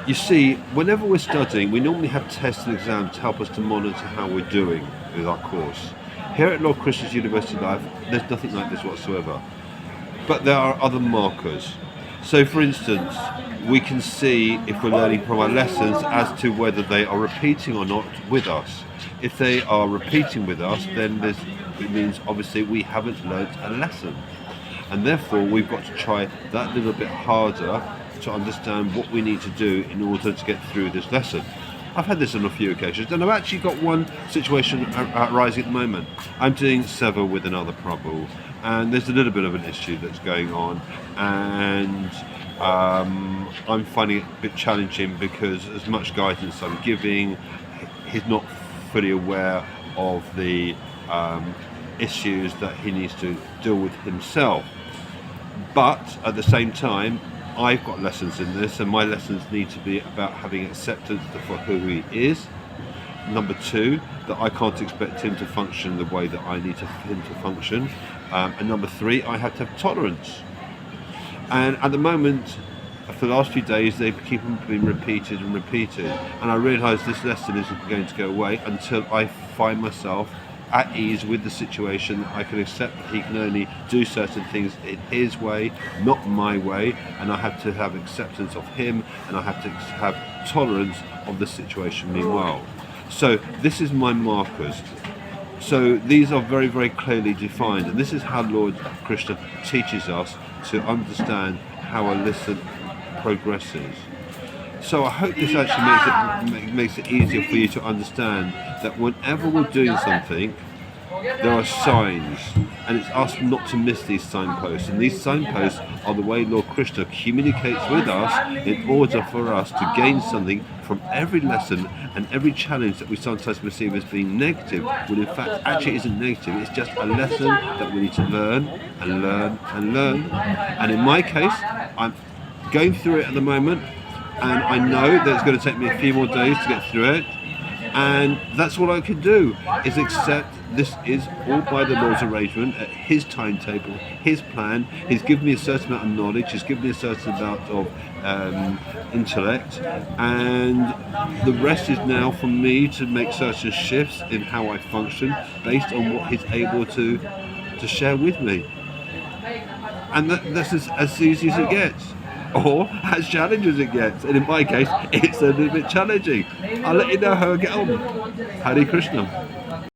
You see, whenever we're studying, we normally have tests and exams to help us to monitor how we're doing with our course. Here at Lord Krishna's University Life, there's nothing like this whatsoever. But there are other markers. So, for instance, we can see if we're learning from our lessons as to whether they are repeating or not with us. If they are repeating with us, then it means obviously we haven't learnt a lesson. And therefore, we've got to try that little bit harder to understand what we need to do in order to get through this lesson. I've had this on a few occasions, and I've actually got one situation arising at the moment. I'm doing seva with another Prabhu, and there's a little bit of an issue that's going on, and I'm finding it a bit challenging because as much guidance I'm giving, he's not fully aware of the issues that he needs to deal with himself. But at the same time, I've got lessons in this, and my lessons need to be about having acceptance for who he is. Number two, that I can't expect him to function the way that I need him to function. And number three, I have to have tolerance. And at the moment, for the last few days, they keep on being repeated and repeated. And I realise this lesson isn't going to go away until I find myself at ease with the situation. I can accept that he can only do certain things in his way, not my way, and I have to have acceptance of him, and I have to have tolerance of the situation meanwhile. So this is my markers. So these are very, very clearly defined, and this is how Lord Krishna teaches us to understand how a lesson progresses. So I hope this actually makes it easier for you to understand that whenever we're doing something, there are signs, and it's us not to miss these signposts. And these signposts are the way Lord Krishna communicates with us in order for us to gain something from every lesson and every challenge that we sometimes perceive as being negative, when in fact actually isn't negative. It's just a lesson that we need to learn and learn and learn. And in my case, I'm going through it at the moment, and I know that it's going to take me a few more days to get through it, and that's all I can do, is accept this is all by the Lord's arrangement, at his timetable, his plan. He's given me a certain amount of knowledge, he's given me a certain amount of intellect, and the rest is now for me to make certain shifts in how I function based on what he's able to share with me. And that's as easy as it gets, or as challenging as it gets. And in my case, it's a little bit challenging. I'll let you know how I get on. Hare Krishna.